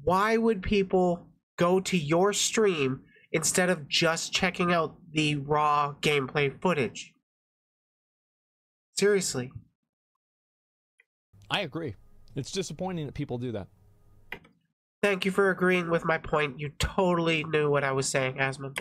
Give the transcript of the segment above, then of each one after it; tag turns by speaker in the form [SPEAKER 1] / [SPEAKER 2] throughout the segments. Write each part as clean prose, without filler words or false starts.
[SPEAKER 1] why would people go to your stream instead of just checking out the raw gameplay footage? Seriously.
[SPEAKER 2] I agree. It's disappointing that people do that.
[SPEAKER 1] Thank you for agreeing with my point. You totally knew what I was saying, Asmon.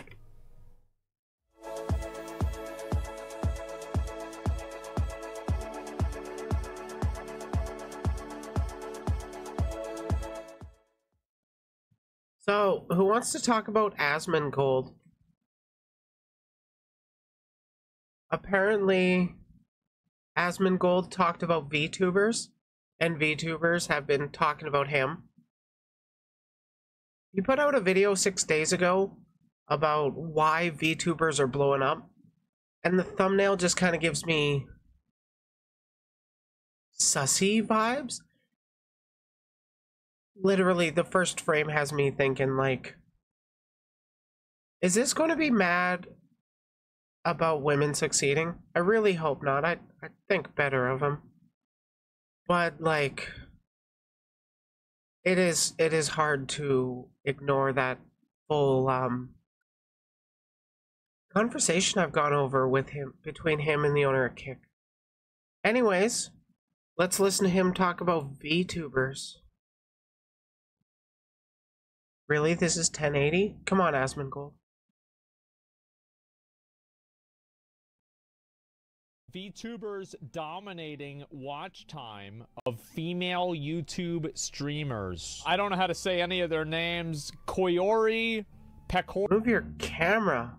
[SPEAKER 1] So, who wants to talk about Asmongold? Apparently, Asmongold talked about Vtubers, and Vtubers have been talking about him. He put out a video 6 days ago about why Vtubers are blowing up, and the thumbnail just kind of gives me sussy vibes. Literally, the first frame has me thinking, like, is this going to be mad about women succeeding? I really hope not. I think better of him. But, like, it is hard to ignore that full conversation I've gone over with him, between him and the owner of Kick. Anyways, let's listen to him talk about VTubers. Really? This is 1080? Come on, Asmongold.
[SPEAKER 2] VTubers dominating watch time of female YouTube streamers. I don't know how to say any of their names. Koyori, Pekor.
[SPEAKER 1] Move your camera.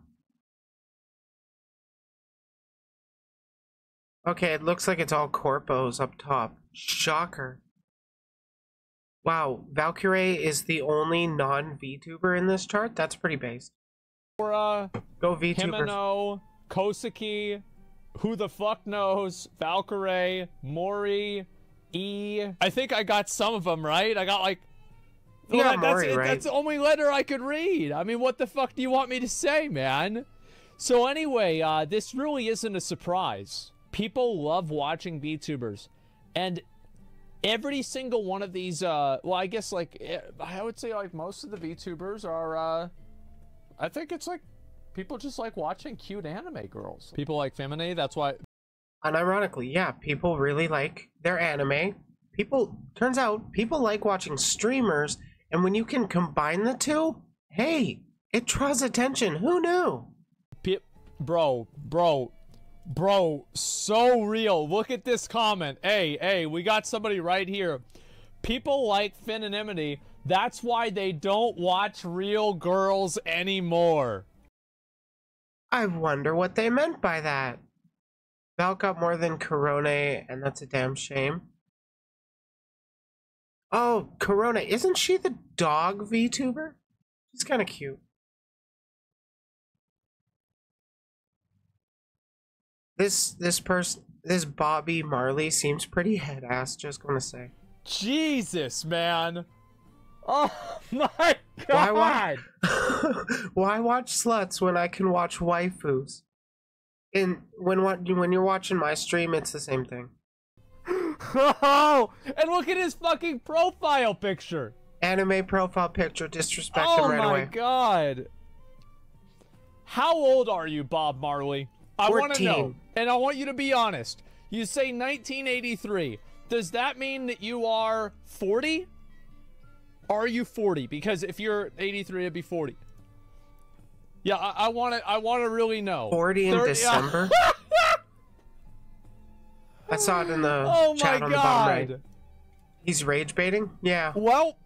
[SPEAKER 1] Okay, it looks like it's all corpos up top. Shocker. Wow, Valkyrie is the only non-VTuber in this chart? That's pretty based.
[SPEAKER 2] Go
[SPEAKER 1] VTubers.
[SPEAKER 2] Himeno, Kosuke, who the fuck knows, Valkyrie, Mori, E. I think I got some of them right. I got like...
[SPEAKER 1] Yeah, Mori, right?
[SPEAKER 2] That's the only letter I could read. I mean, what the fuck do you want me to say, man? So anyway, this really isn't a surprise. People love watching VTubers. And every single one of these, well, I guess, like, I would say, like, most of the VTubers are, I think it's, like, people just like watching cute anime girls. People like Femine, that's why.
[SPEAKER 1] Unironically, yeah, people really like their anime. Turns out, people like watching streamers, and when you can combine the two, hey, it draws attention. Who knew?
[SPEAKER 2] Bro, so real. Look at this comment. Hey, we got somebody right here. People like femininity. That's why they don't watch real girls anymore.
[SPEAKER 1] I wonder what they meant by that. Val got more than Corona, and that's a damn shame. Oh, Corona, isn't she the dog VTuber? She's kind of cute. This Bobby Marley seems pretty head-ass, just gonna say.
[SPEAKER 2] Jesus, man. Oh my god.
[SPEAKER 1] Why watch sluts when I can watch waifus? When you're watching my stream, it's the same thing.
[SPEAKER 2] Oh, and look at his fucking profile picture.
[SPEAKER 1] Anime profile picture, disrespect him right away.
[SPEAKER 2] Oh my god. How old are you, Bob Marley? I want to know, and I want you to be honest. You say 1983. Does that mean that you are 40? Are you 40? Because if you're 83, it'd be 40. Yeah, I want to really know.
[SPEAKER 1] 40 in December? I saw it in the chat on the bottom right. He's rage baiting? Yeah.
[SPEAKER 2] Well,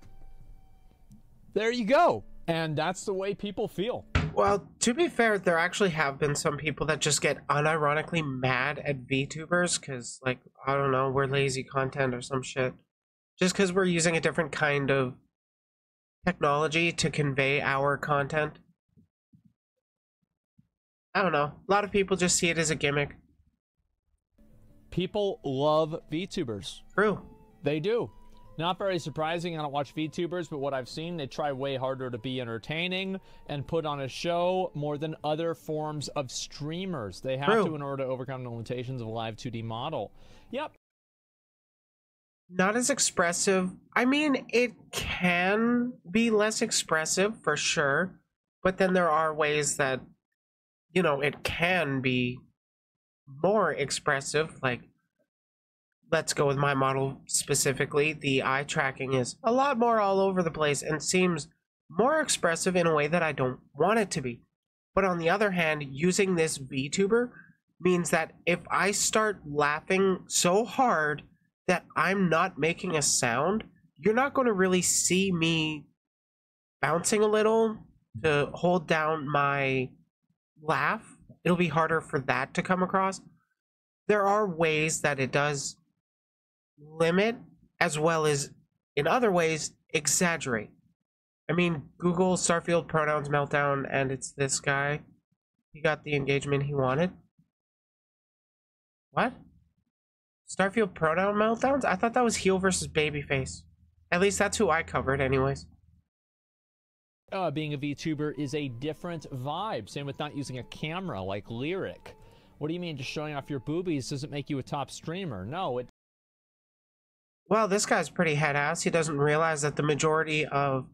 [SPEAKER 2] there you go. And that's the way people feel.
[SPEAKER 1] Well, to be fair, there actually have been some people that just get unironically mad at VTubers because, like, I don't know, we're lazy content or some shit. Just because we're using a different kind of technology to convey our content. I don't know. A lot of people just see it as a gimmick.
[SPEAKER 2] People love VTubers.
[SPEAKER 1] True.
[SPEAKER 2] They do. Not very surprising. I don't watch VTubers, but what I've seen, they try way harder to be entertaining and put on a show more than other forms of streamers. They have to in order to overcome the limitations of a live 2D model. Yep.
[SPEAKER 1] Not as expressive. I mean, it can be less expressive for sure, but then there are ways that, you know, it can be more expressive. Like, let's go with my model specifically. The eye tracking is a lot more all over the place and seems more expressive in a way that I don't want it to be. But on the other hand, using this VTuber means that if I start laughing so hard that I'm not making a sound, you're not going to really see me bouncing a little to hold down my laugh. It'll be harder for that to come across. There are ways that it does limit, as well as in other ways exaggerate. I mean, Google Starfield pronouns meltdown, and it's this guy. He got the engagement he wanted. What? Starfield pronoun meltdowns? I thought that was heel versus babyface. At least that's who I covered anyways.
[SPEAKER 2] Being a VTuber is a different vibe. Same with not using a camera like Lyric. What do you mean just showing off your boobies doesn't make you a top streamer? No, it...
[SPEAKER 1] Well, this guy's pretty head ass. He doesn't realize that the majority of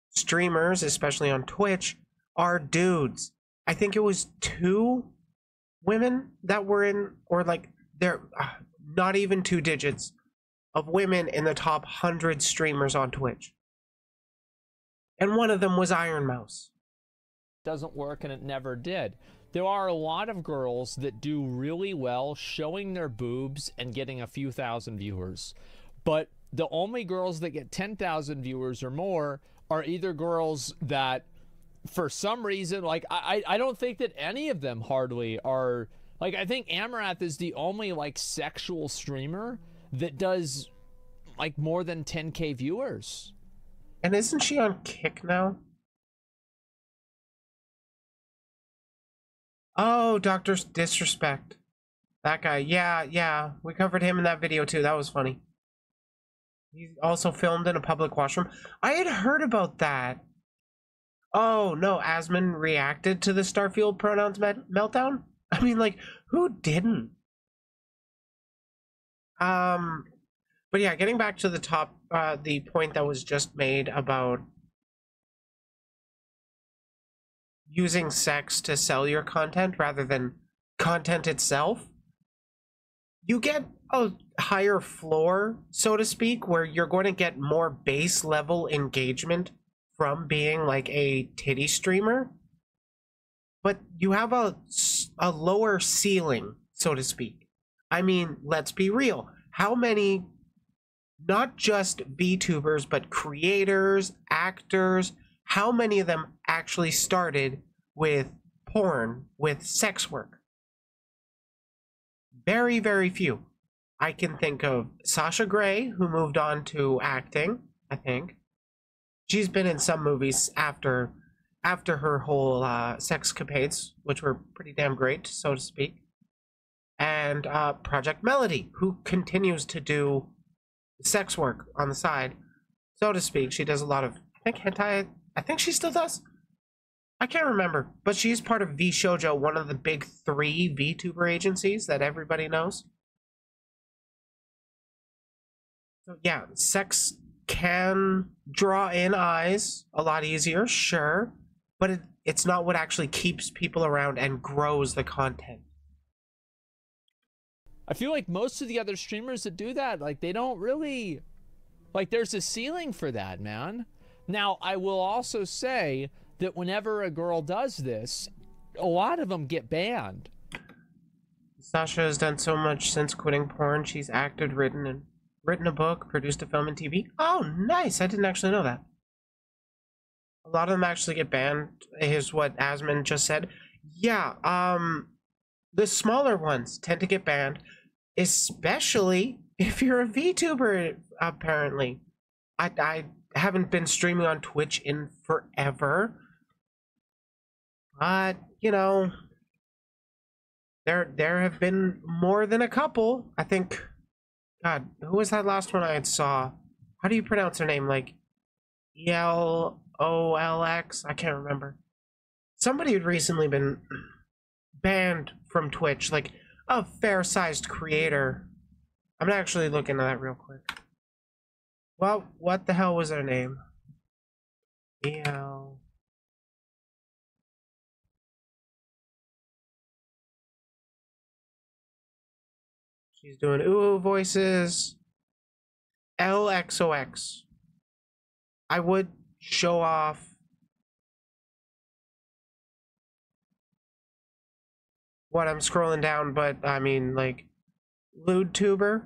[SPEAKER 1] streamers, especially on Twitch, are dudes. I think it was 2 women that were in, or like, they're not even 2 digits of women in the top 100 streamers on Twitch. And one of them was Iron Mouse.
[SPEAKER 2] doesn't work, and it never did. There are a lot of girls that do really well showing their boobs and getting a few thousand viewers. But the only girls that get 10,000 viewers or more are either girls that, for some reason, like, I don't think that any of them hardly are, like, I think Amarath is the only, like, sexual streamer that does, like, more than 10K viewers.
[SPEAKER 1] And isn't she on Kick now? Oh, Dr. Disrespect. That guy. Yeah. We covered him in that video too. That was funny. He also filmed in a public washroom. I had heard about that. Oh, no. Asmon reacted to the Starfield pronouns meltdown? I mean, like, who didn't? But yeah, getting back to the top, the point that was just made about using sex to sell your content rather than content itself, you get a higher floor, so to speak, where you're going to get more base level engagement from being like a titty streamer, but you have a lower ceiling, so to speak. I mean, let's be real. How many, not just VTubers, but creators, actors, how many of them actually started with porn, with sex work? Very, very few. I can think of Sasha Grey, who moved on to acting, I think. She's been in some movies after her whole sexcapades, which were pretty damn great, so to speak. And Project Melody, who continues to do sex work on the side, so to speak. She does a lot of, I think, hentai. I think she still does. I can't remember, but she's part of VShojo, one of the big 3 VTuber agencies that everybody knows. So yeah, sex can draw in eyes a lot easier, sure, but it's not what actually keeps people around and grows the content.
[SPEAKER 2] I feel like most of the other streamers that do that, like, they don't really, like, there's a ceiling for that, man. Now, I will also say that whenever a girl does this, a lot of them get banned.
[SPEAKER 1] Sasha has done so much since quitting porn. She's acted, written a book, produced a film and TV. Oh, nice. I didn't actually know that. A lot of them actually get banned, is what Asmon just said. Yeah, the smaller ones tend to get banned, especially if you're a VTuber, apparently. I haven't been streaming on Twitch in forever, but, you know, there have been more than a couple. I think, God, who was that last one I saw? How do you pronounce her name? Like, ELOLX? I can't remember. Somebody had recently been banned from Twitch, like a fair-sized creator. I'm actually looking at that real quick. Well, what the hell was her name? EL. She's doing ooh voices. LXOX. I would show off what I'm scrolling down, but I mean, like, Vtuber.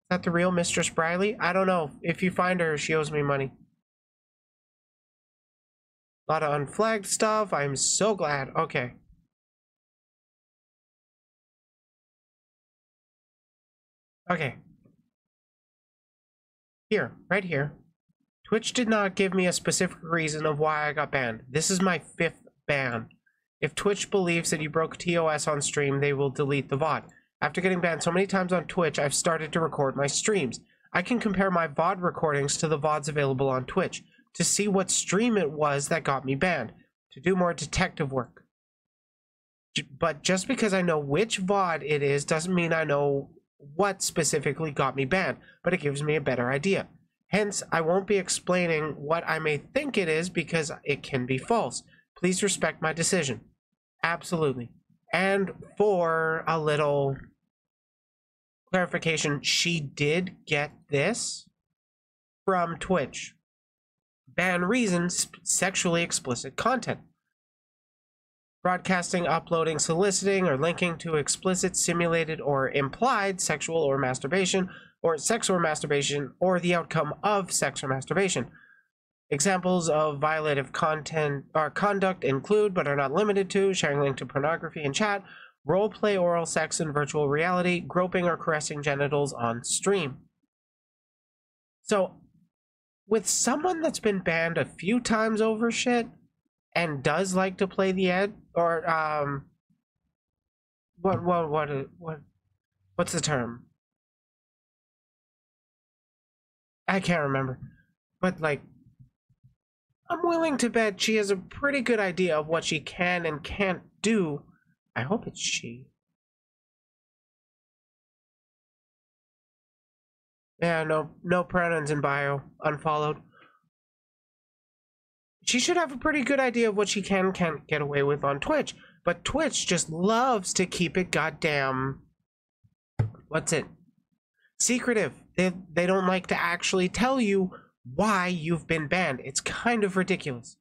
[SPEAKER 1] Is that the real Mistress Briley? I don't know. If you find her, she owes me money. A lot of unflagged stuff. I'm so glad. Okay. Okay. Here, right here. Twitch did not give me a specific reason of why I got banned. This is my 5th ban. If Twitch believes that you broke TOS on stream, they will delete the VOD. After getting banned so many times on Twitch, I've started to record my streams. I can compare my VOD recordings to the VODs available on Twitch to see what stream it was that got me banned, to do more detective work. But just because I know which VOD it is doesn't mean I know what specifically got me banned, but it gives me a better idea. Hence, I won't be explaining what I may think it is because it can be false. Please respect my decision. Absolutely. And for a little clarification, she did get this from Twitch. Ban reasons: sexually explicit content. Broadcasting, uploading, soliciting, or linking to explicit, simulated, or implied sexual or masturbation, or sex or masturbation, or the outcome of sex or masturbation. Examples of violative content or conduct include, but are not limited to, sharing link to pornography in chat, roleplay oral sex in virtual reality, groping or caressing genitals on stream. So, with someone that's been banned a few times over shit, and does like to play the ed, or what's the term? I can't remember. But like, I'm willing to bet she has a pretty good idea of what she can and can't do. I hope it's she. Yeah, no pronouns in bio. Unfollowed. She should have a pretty good idea of what she can and can't get away with on Twitch. But Twitch just loves to keep it goddamn... What's it? Secretive. They don't like to actually tell you why you've been banned. It's kind of ridiculous.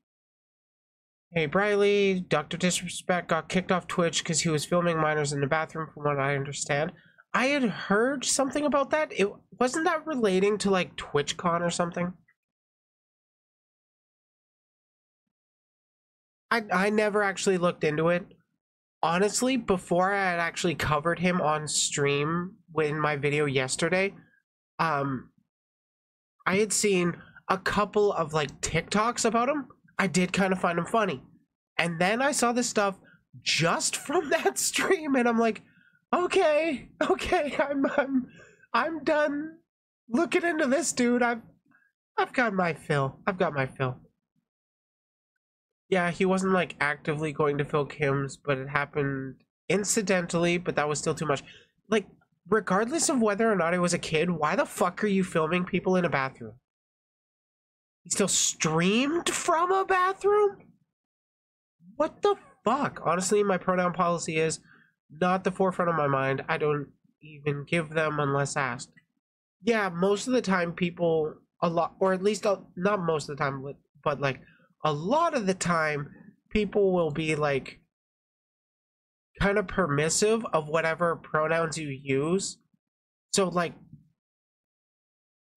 [SPEAKER 1] Hey, Briley, Dr. Disrespect got kicked off Twitch because he was filming minors in the bathroom, from what I understand. I had heard something about that. It wasn't that relating to like TwitchCon or something? I never actually looked into it. Honestly, before I had actually covered him on stream in my video yesterday, I had seen a couple of like TikToks about him. I did kind of find him funny. And then I saw this stuff just from that stream, and I'm like, okay, I'm done looking into this dude. I've got my fill. I've got my fill. Yeah, he wasn't like actively going to fill Kim's, but it happened incidentally, but that was still too much. Like, regardless of whether or not I was a kid, why the fuck are you filming people in a bathroom? He still streamed from a bathroom? What the fuck? Honestly, my pronoun policy is not the forefront of my mind. I don't even give them unless asked. Yeah, most of the time people, a lot, or at least not most of the time, but like a lot of the time people will be like kind of permissive of whatever pronouns you use. So like,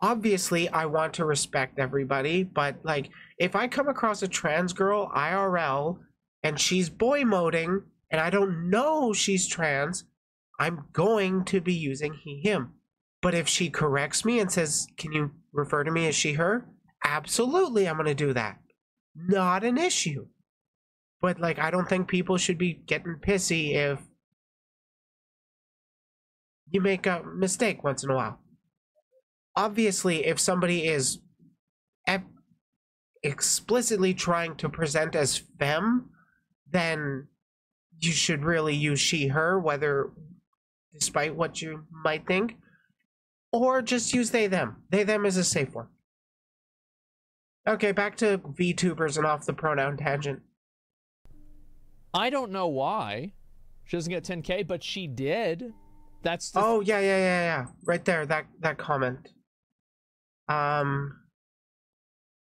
[SPEAKER 1] obviously I want to respect everybody, but like if I come across a trans girl IRL and she's boy moding and I don't know she's trans, I'm going to be using he him. But if she corrects me and says, can you refer to me as she her, absolutely I'm going to do that. Not an issue. But like, I don't think people should be getting pissy if you make a mistake once in a while. Obviously, if somebody is explicitly trying to present as femme, then you should really use she her, whether, despite what you might think. Or just use they, them. They, them is a safe one. Okay, back to VTubers and off the pronoun tangent.
[SPEAKER 2] I don't know why. She doesn't get 10K, but she did. That's the
[SPEAKER 1] Oh, yeah. Right there, that comment. Not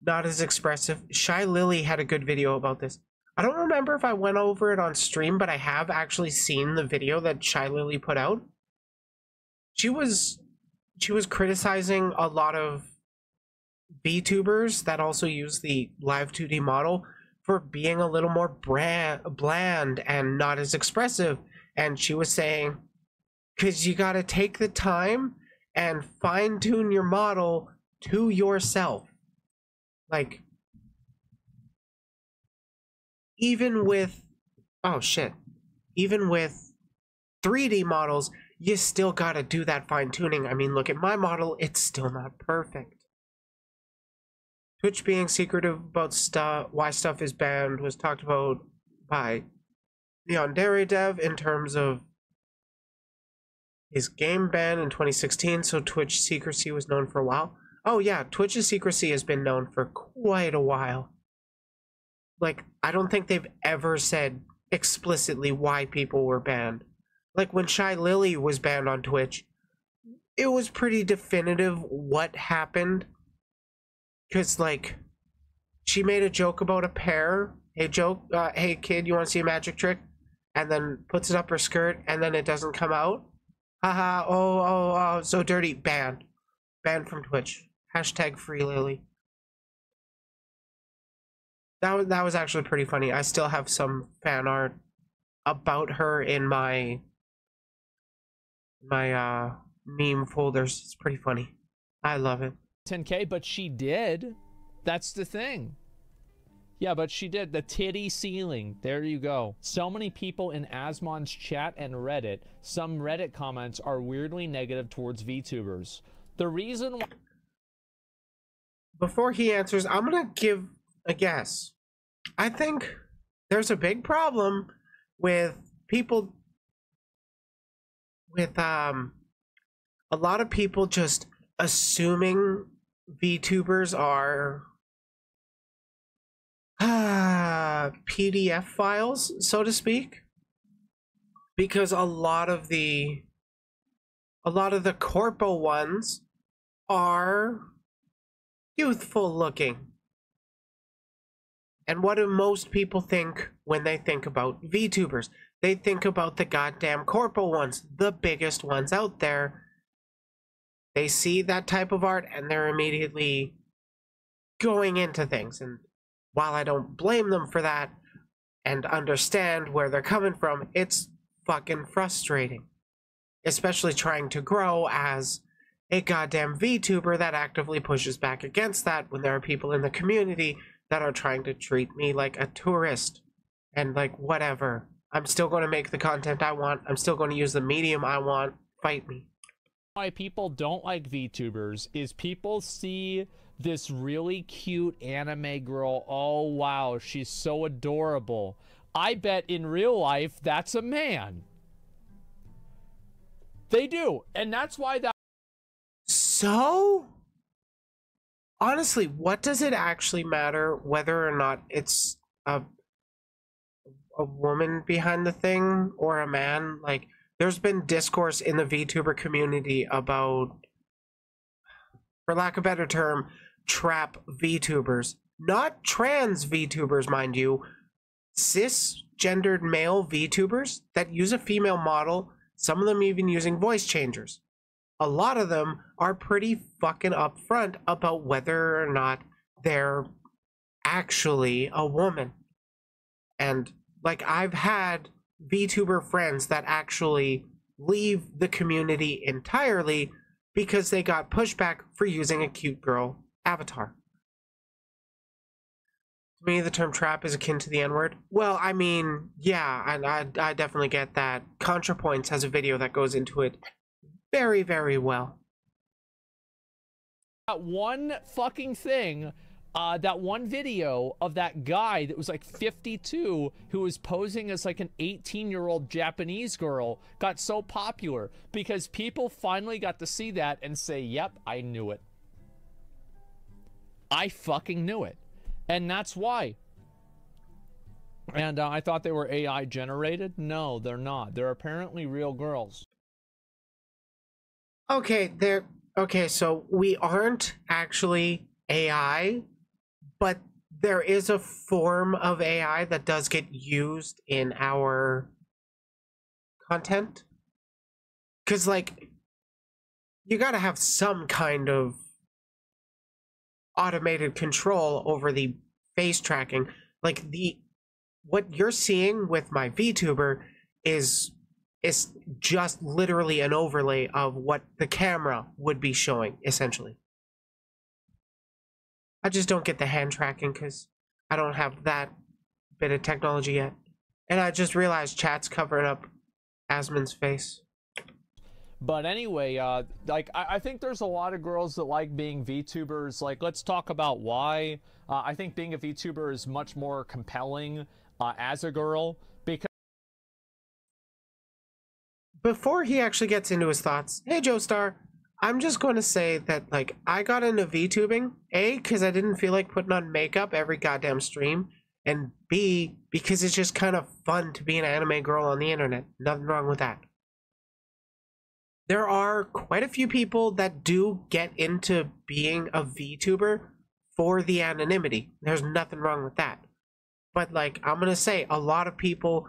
[SPEAKER 1] as expressive. Shy Lily had a good video about this. I don't remember if I went over it on stream, but I have actually seen the video that Shy Lily put out. She was criticizing a lot of VTubers that also use the live 2D model for being a little more bland and not as expressive. And she was saying, because you got to take the time and fine-tune your model to yourself. Like, even with, oh shit, even with 3D models, you still got to do that fine-tuning. I mean, look at my model, it's still not perfect. Twitch being secretive about why stuff is banned was talked about by the Yandere dev in terms of his game ban in 2016, so Twitch secrecy was known for a while. Oh yeah, Twitch's secrecy has been known for quite a while. Like, I don't think they've ever said explicitly why people were banned. Like, when Shy Lily was banned on Twitch, it was pretty definitive what happened. Because, like, she made a joke about a pear. Hey kid, you want to see a magic trick? And then puts it up her skirt, and then it doesn't come out. Haha, oh, so dirty. Banned. Banned from Twitch. Hashtag free Lily. That was actually pretty funny. I still have some fan art about her in my meme folders. It's pretty funny. I love it.
[SPEAKER 2] 10K, but she did. That's the thing. Yeah, but she did. The titty ceiling. There you go. So many people in Asmon's chat and Reddit, some Reddit comments are weirdly negative towards VTubers. The reason why...
[SPEAKER 1] Before he answers, I'm gonna give a guess. I think there's a big problem with people, with a lot of people just assuming VTubers are PDF files, so to speak, because a lot of the corpo ones are youthful looking. And what do most people think when they think about VTubers? They think about the goddamn corpo ones, the biggest ones out there. They see that type of art and they're immediately going into things. And while I don't blame them for that and understand where they're coming from, it's fucking frustrating. Especially trying to grow as a goddamn VTuber that actively pushes back against that when there are people in the community that are trying to treat me like a tourist and like whatever. I'm still going to make the content I want. I'm still going to use the medium I want. Fight me.
[SPEAKER 2] Why people don't like VTubers is people see this really cute anime girl. Oh wow, she's so adorable. I bet in real life that's a man. They do, and that's why that.
[SPEAKER 1] So, honestly, what does it actually matter whether or not it's a woman behind the thing or a man? Like, there's been discourse in the VTuber community about, for lack of a better term, trap VTubers. Not trans VTubers, mind you. Cisgendered male VTubers that use a female model, some of them even using voice changers. A lot of them are pretty fucking upfront about whether or not they're actually a woman. And, like, I've had VTuber friends that actually leave the community entirely because they got pushback for using a cute girl avatar. To me, the term trap is akin to the N-word. Well, I mean, yeah, and I definitely get that. ContraPoints has a video that goes into it very, very well.
[SPEAKER 2] One fucking thing that one video of that guy that was like 52 who was posing as like an 18-year-old Japanese girl got so popular because people finally got to see that and say, yep, I knew it. I fucking knew it. And that's why. And I thought they were AI generated. No, they're not. They're apparently real girls.
[SPEAKER 1] Okay, so we aren't actually AI, but there is a form of AI that does get used in our content. Because, like, you gotta have some kind of automated control over the face tracking. Like, what you're seeing with my VTuber is just literally an overlay of what the camera would be showing, essentially. I just don't get the hand tracking because I don't have that bit of technology yet. And I just realized chat's covering up Asmon's face.
[SPEAKER 2] But anyway, like, I think there's a lot of girls that like being VTubers. Like, let's talk about why. I think being a VTuber is much more compelling as a girl. Because
[SPEAKER 1] before he actually gets into his thoughts, hey, Joe Star, I'm just going to say that, like, I got into VTubing, A, because I didn't feel like putting on makeup every goddamn stream, and B, because it's just kind of fun to be an anime girl on the internet. Nothing wrong with that. There are quite a few people that do get into being a VTuber for the anonymity. There's nothing wrong with that. But, like, I'm going to say, a lot of people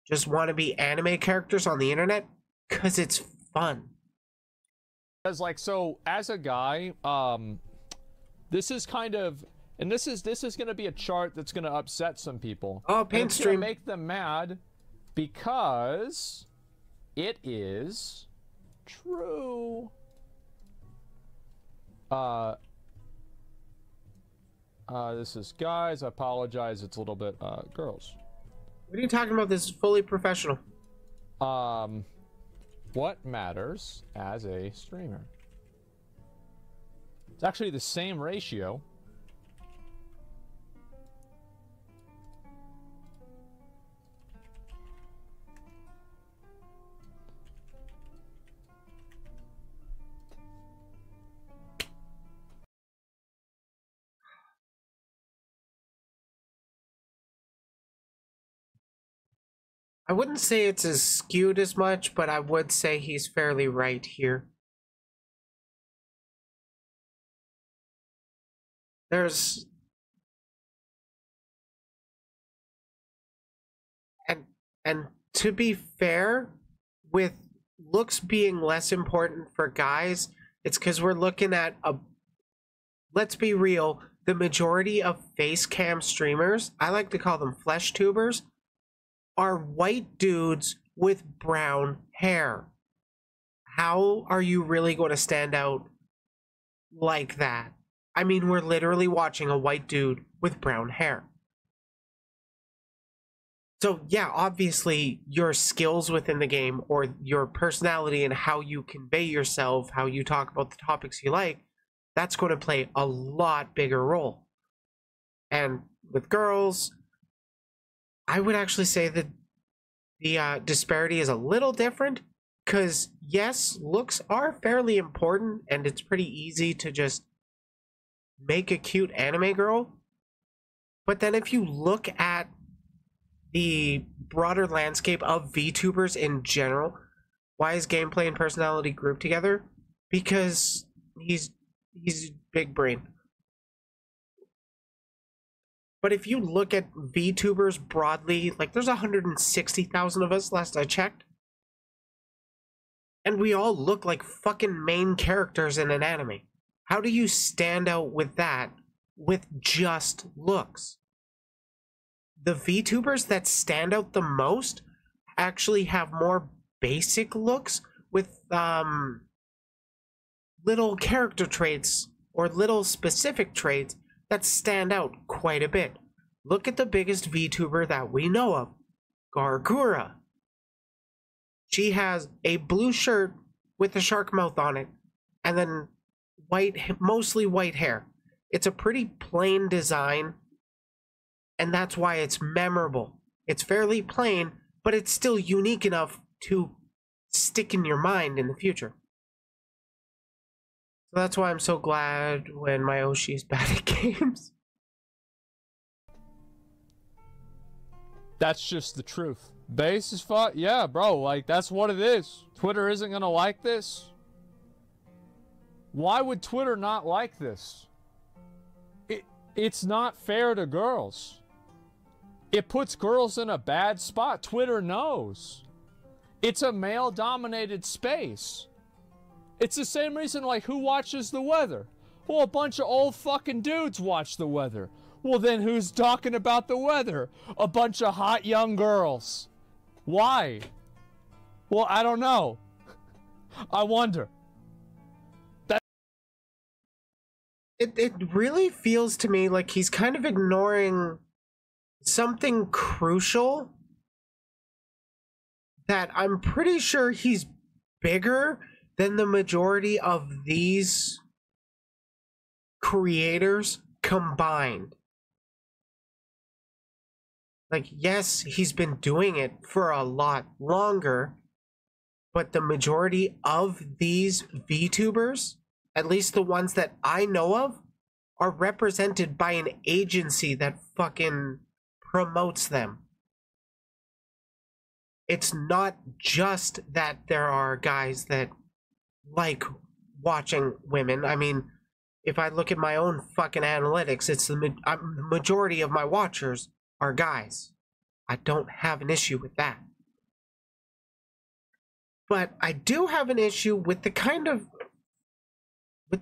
[SPEAKER 1] just want to be anime characters on the internet because it's fun.
[SPEAKER 2] Because, like, so as a guy, this is kind of, and this is going to be a chart that's going to upset some people.
[SPEAKER 1] Oh, paint stream.
[SPEAKER 2] It's going to make them mad because it is true. This is guys. I apologize. It's a little bit girls.
[SPEAKER 1] What are you talking about? This is fully professional.
[SPEAKER 2] What matters as a streamer? It's actually the same ratio.
[SPEAKER 1] I wouldn't say it's as skewed as much, but I would say he's fairly right here. There's... And to be fair, with looks being less important for guys, it's because we're looking at a... Let's be real, the majority of face cam streamers, I like to call them flesh tubers, are white dudes with brown hair. How are you really going to stand out like that? I mean, we're literally watching a white dude with brown hair. So yeah, obviously your skills within the game or your personality and how you convey yourself, how you talk about the topics you like, that's going to play a lot bigger role. And with girls, I would actually say that the disparity is a little different because, yes, looks are fairly important and it's pretty easy to just make a cute anime girl. But then if you look at the broader landscape of VTubers in general, why is gameplay and personality grouped together? Because he's big brain. But if you look at VTubers broadly, like there's 160,000 of us last I checked. And we all look like fucking main characters in an anime. How do you stand out with that with just looks? The VTubers that stand out the most actually have more basic looks with little character traits or little specific traits that stand out quite a bit. Look at the biggest VTuber that we know of, Gargura. She has a blue shirt with a shark mouth on it, and then mostly white hair. It's a pretty plain design, and that's why it's memorable. It's fairly plain, but it's still unique enough to stick in your mind in the future. So that's why I'm so glad when my Oshi is bad at games.
[SPEAKER 2] That's just the truth. Base is fun. Yeah, bro, like, that's what it is. Twitter isn't gonna like this. Why would Twitter not like this? It's not fair to girls. It puts girls in a bad spot. Twitter knows. It's a male-dominated space. It's the same reason, like, who watches the weather? Well, a bunch of old fucking dudes watch the weather. Well, then who's talking about the weather? A bunch of hot young girls. Why? Well, I don't know. I wonder.
[SPEAKER 1] It really feels to me like he's kind of ignoring something crucial that I'm pretty sure he's bigger than the majority of these creators combined. Like, yes, he's been doing it for a lot longer, but the majority of these VTubers, at least the ones that I know of, are represented by an agency that fucking promotes them. It's not just that there are guys that like watching women. I mean, if I look at my own fucking analytics, it's the majority of my watchers are guys. I don't have an issue with that. But I do have an issue with the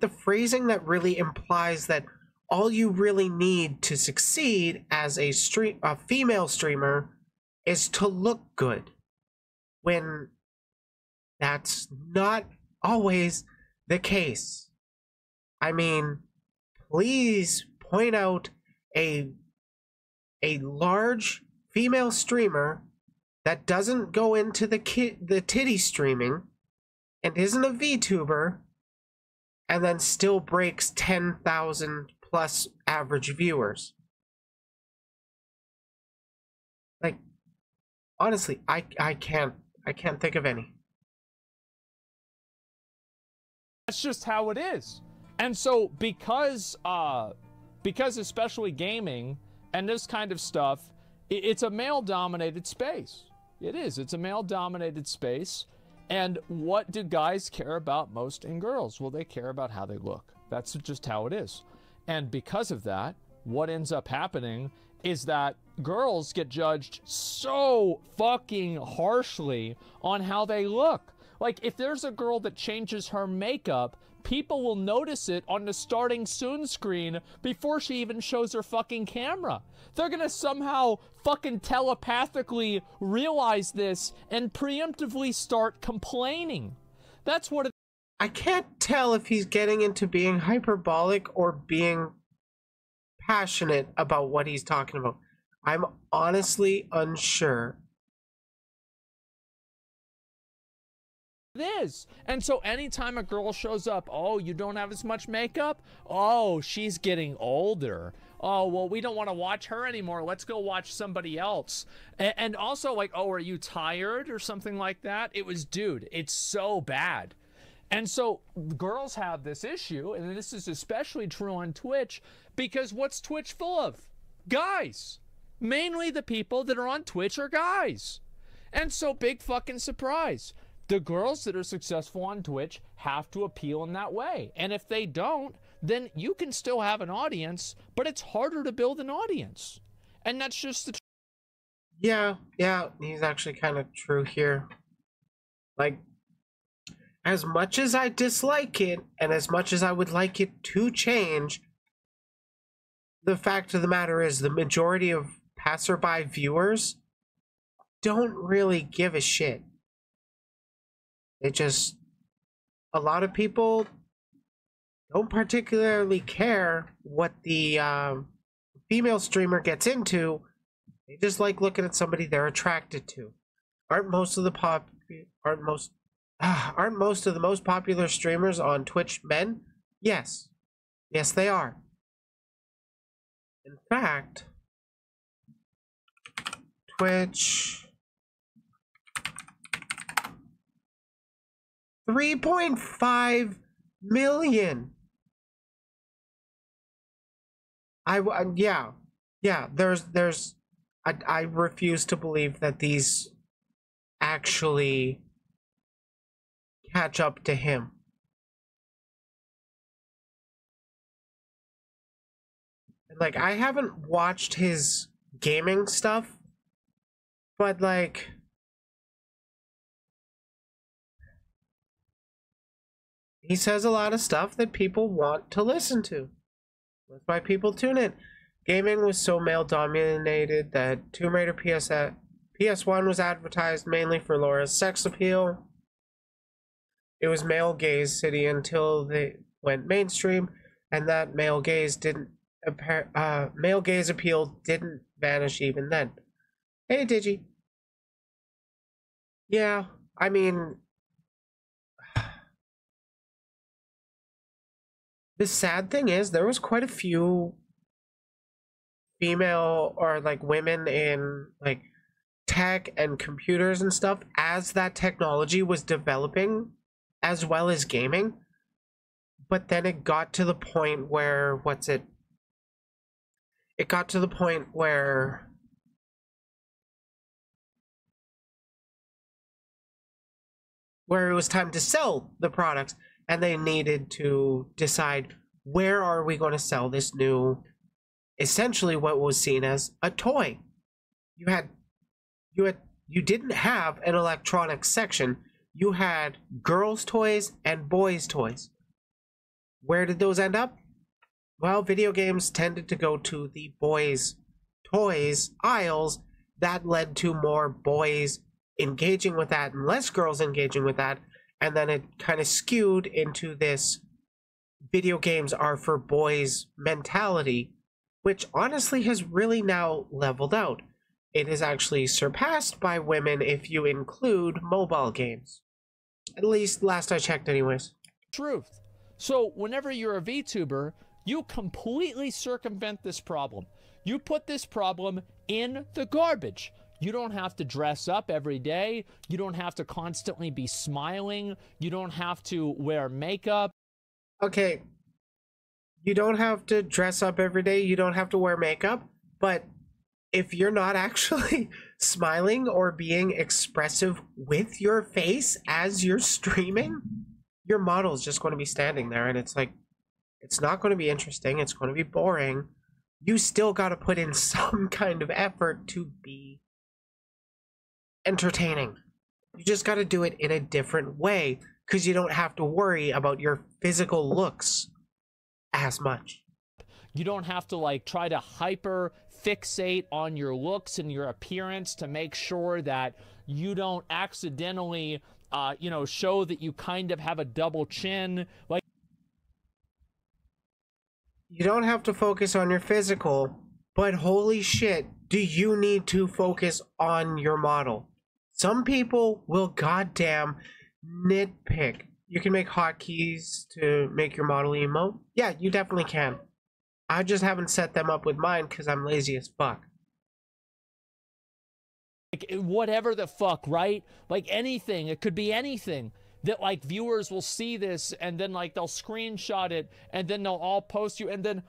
[SPEAKER 1] phrasing that really implies that all you really need to succeed as a female streamer is to look good, when that's not always the case. I mean, please point out a large female streamer that doesn't go into the titty streaming and isn't a VTuber and then still breaks 10,000 plus average viewers. Like, honestly, I can't think of any.
[SPEAKER 2] That's just how it is. And so because especially gaming and this kind of stuff, it's a male-dominated space. It is. It's a male-dominated space. And what do guys care about most in girls? Well, they care about how they look. That's just how it is. And because of that, what ends up happening is that girls get judged so fucking harshly on how they look. Like, if there's a girl that changes her makeup, people will notice it on the starting soon screen before she even shows her fucking camera. They're gonna somehow fucking telepathically realize this and preemptively start complaining. That's what it...
[SPEAKER 1] I can't tell if he's getting into being hyperbolic or being passionate about what he's talking about. I'm honestly unsure.
[SPEAKER 2] Is. And so anytime a girl shows up, oh, you don't have as much makeup? Oh, she's getting older. Oh, well, we don't want to watch her anymore. Let's go watch somebody else. And also, like, oh, are you tired or something like that? It was, dude, it's so bad. And so girls have this issue, and this is especially true on Twitch, because what's Twitch full of? Guys. Mainly the people that are on Twitch are guys. And so big fucking surprise. The girls that are successful on Twitch have to appeal in that way. And if they don't, then you can still have an audience, but it's harder to build an audience. And that's just the truth.
[SPEAKER 1] Yeah, he's actually kind of true here. Like, as much as I dislike it, and as much as I would like it to change, the fact of the matter is the majority of passerby viewers don't really give a shit. It just, a lot of people don't particularly care what the female streamer gets into. They just like looking at somebody they're attracted to. Aren't most of the most popular streamers on Twitch men? Yes, they are. In fact, Twitch 3.5 million. Yeah, I refuse to believe that these actually catch up to him. Like, I haven't watched his gaming stuff, but like, he says a lot of stuff that people want to listen to. That's why people tune in. Gaming was so male dominated that Tomb Raider PS1 was advertised mainly for Laura's sex appeal. It was male gaze city until they went mainstream, and that male gaze appeal didn't vanish even then. Hey, Digi. Yeah, I mean, the sad thing is there was quite a few female or like women in like tech and computers and stuff as that technology was developing, as well as gaming. But then it got to the point where it got to the point where it was time to sell the products, and they needed to decide, where are we going to sell this new, essentially what was seen as a toy. You didn't have an electronics section. You had girls' toys and boys' toys. Where did those end up? Well, video games tended to go to the boys' toys aisles. That led to more boys engaging with that and less girls engaging with that. And then it kind of skewed into this video games are for boys mentality, which honestly has really now leveled out. It is actually surpassed by women if you include mobile games. At least last I checked anyways.
[SPEAKER 2] Truth. So whenever you're a VTuber, you completely circumvent this problem. You put this problem in the garbage. You don't have to dress up every day. You don't have to constantly be smiling. You don't have to wear makeup.
[SPEAKER 1] Okay, you don't have to dress up every day. You don't have to wear makeup. But if you're not actually smiling or being expressive with your face as you're streaming, your model is just going to be standing there, and it's like, it's not going to be interesting. It's going to be boring. You still got to put in some kind of effort to be entertaining. You just got to do it in a different way, because you don't have to worry about your physical looks as much.
[SPEAKER 2] You don't have to like try to hyper fixate on your looks and your appearance to make sure that you don't accidentally show that you kind of have a double chin. Like,
[SPEAKER 1] you don't have to focus on your physical, but holy shit, do you need to focus on your model? Some people will goddamn nitpick. You can make hotkeys to make your model emote. Yeah, you definitely can. I just haven't set them up with mine because I'm lazy as fuck.
[SPEAKER 2] Like, whatever the fuck, right? Like anything. It could be anything. That like viewers will see this and then like they'll screenshot it and then they'll all post you, and then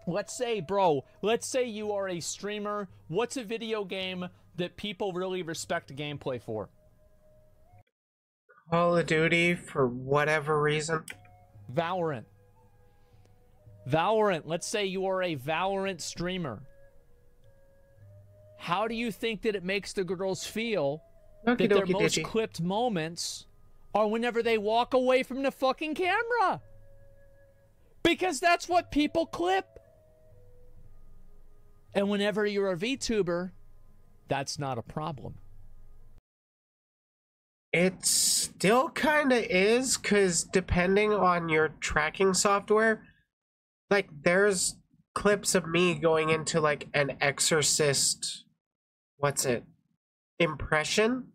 [SPEAKER 2] let's say you are a streamer. What's a video game that people really respect gameplay for?
[SPEAKER 1] Call of Duty, for whatever reason.
[SPEAKER 2] Valorant. Let's say you are a Valorant streamer. How do you think that it makes the girls feel that their most clipped moments are whenever they walk away from the fucking camera? Because that's what people clip. And whenever you're a VTuber, that's not a problem.
[SPEAKER 1] It still kind of is, because depending on your tracking software, like there's clips of me going into like an Exorcist, impression,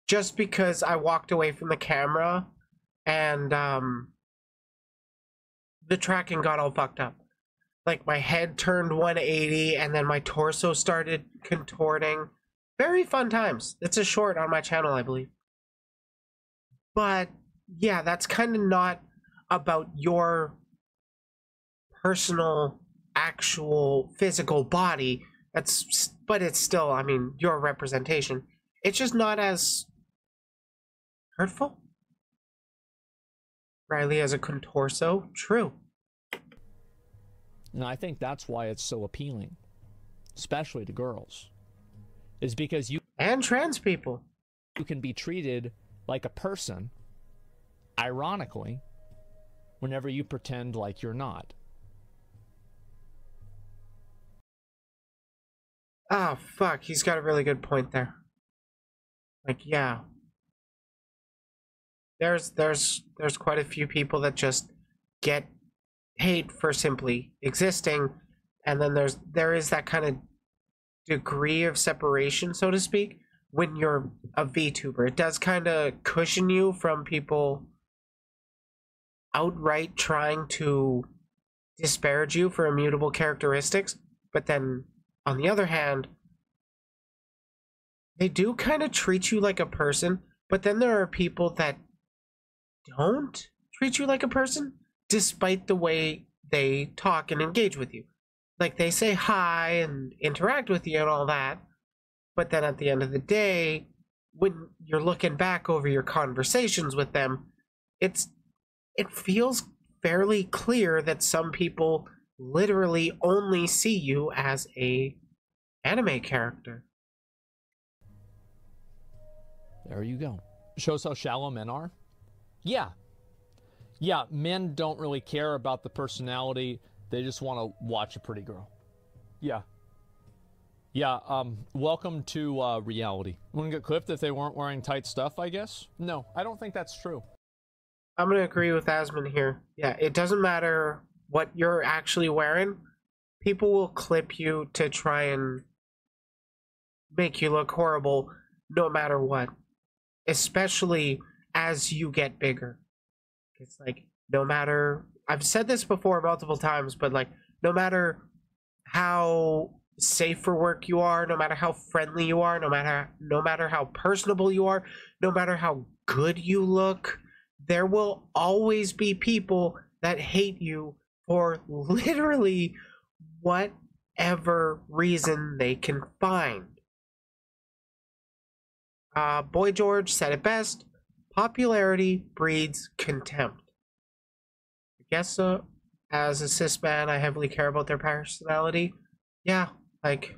[SPEAKER 1] just because I walked away from the camera and the tracking got all fucked up. like my head turned 180 and then my torso started contorting. Very fun times. It's a short on my channel, I believe. But yeah, that's kind of not about your personal, actual physical body. But it's still, I mean, your representation. It's just not as hurtful. Riley as a contorso, true.
[SPEAKER 2] And I think that's why it's so appealing, especially to girls, is because
[SPEAKER 1] and trans people.
[SPEAKER 2] You can be treated like a person, ironically, whenever you pretend like you're not.
[SPEAKER 1] Ah, fuck, he's got a really good point there. Like, yeah. There's quite a few people that just get hate for simply existing, and then there is that kind of degree of separation, so to speak, when you're a VTuber. It does kind of cushion you from people outright trying to disparage you for immutable characteristics, but then on the other hand, they do kind of treat you like a person, but then there are people that don't treat you like a person despite the way they talk and engage with you. Like, they say hi and interact with you and all that, but then at the end of the day, when you're looking back over your conversations with them, it feels fairly clear that some people literally only see you as a anime character.
[SPEAKER 2] There you go. Shows how shallow men are. Yeah. Yeah, men don't really care about the personality. They just want to watch a pretty girl. Yeah. Yeah, welcome to reality. Wouldn't get clipped if they weren't wearing tight stuff, I guess? No, I don't think that's true.
[SPEAKER 1] I'm going to agree with Asmon here. Yeah, it doesn't matter what you're actually wearing. People will clip you to try and make you look horrible no matter what. Especially as you get bigger. It's like, no matter, I've said this before multiple times, but like, no matter how safe for work you are, no matter how friendly you are, no matter how personable you are, no matter how good you look, there will always be people that hate you for literally whatever reason they can find. Boy George said it best: popularity breeds contempt. I guess as a cis man, I heavily care about their personality. Yeah, like,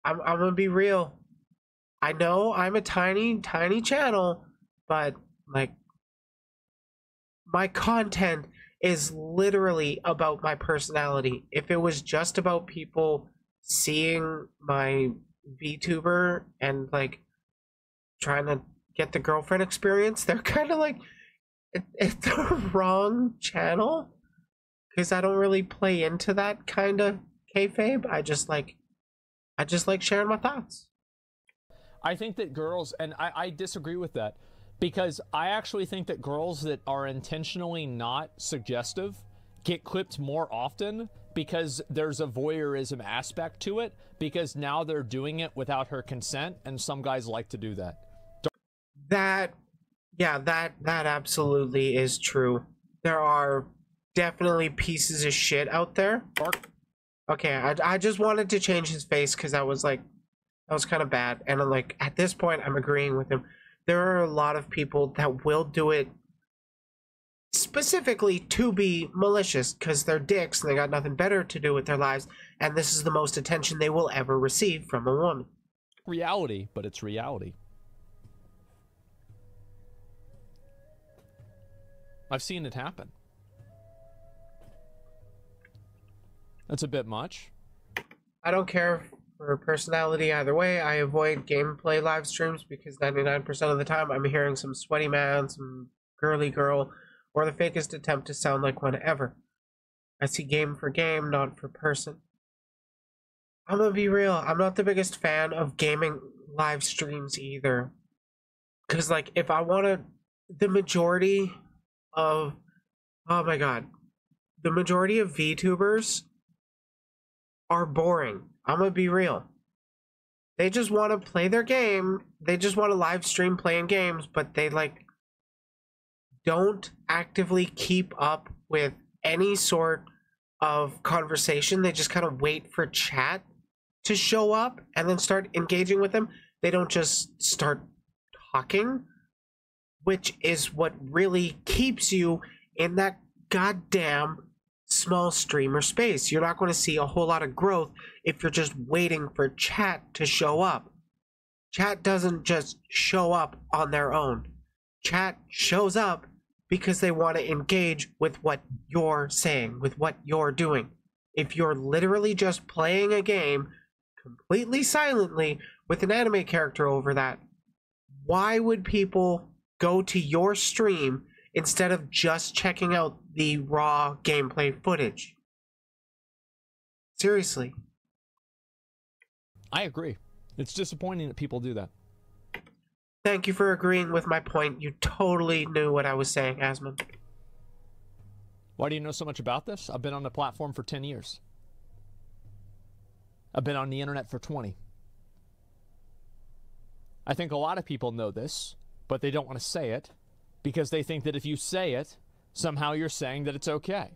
[SPEAKER 1] I'm gonna be real. I know I'm a tiny channel, but like, my content is literally about my personality. If it was just about people seeing my VTuber and like trying to get the girlfriend experience, they're kind of like, it's the wrong channel, because I don't really play into that kind of kayfabe. I just like sharing my thoughts.
[SPEAKER 2] I think that girls, and I disagree with that, because I actually think that girls that are intentionally not suggestive get clipped more often, because there's a voyeurism aspect to it, because now they're doing it without her consent, and some guys like to do that.
[SPEAKER 1] That absolutely is true. There are definitely pieces of shit out there. Okay, I just wanted to change his face because I was like, that was kind of bad. And I'm like, at this point, I'm agreeing with him. There are a lot of people that will do it specifically to be malicious because they're dicks and they got nothing better to do with their lives, and this is the most attention they will ever receive from a woman.
[SPEAKER 2] Reality, but it's reality. I've seen it happen. That's a bit much.
[SPEAKER 1] I don't care for personality either way. I avoid gameplay live streams because 99% of the time I'm hearing some sweaty man, some girly girl, or the fakest attempt to sound like one ever. I see game for game, not for person. I'm gonna be real, I'm not the biggest fan of gaming live streams either. Because, like, if I want to, the majority of, oh my god, the majority of VTubers are boring. I'm gonna be real. They just want to play their game. They just want to live stream playing games, but they like don't actively keep up with any sort of conversation. They just kind of wait for chat to show up and then start engaging with them. They don't just start talking, which is what really keeps you in that goddamn small streamer space. You're not going to see a whole lot of growth if you're just waiting for chat to show up. Chat doesn't just show up on their own. Chat shows up because they want to engage with what you're saying, with what you're doing. If you're literally just playing a game completely silently with an anime character over that, why would people go to your stream instead of just checking out the raw gameplay footage? Seriously.
[SPEAKER 2] I agree. It's disappointing that people do that.
[SPEAKER 1] Thank you for agreeing with my point. You totally knew what I was saying, Asmon.
[SPEAKER 2] Why do you know so much about this? I've been on the platform for 10 years. I've been on the internet for 20. I think a lot of people know this, but they don't want to say it because they think that if you say it, somehow you're saying that it's okay.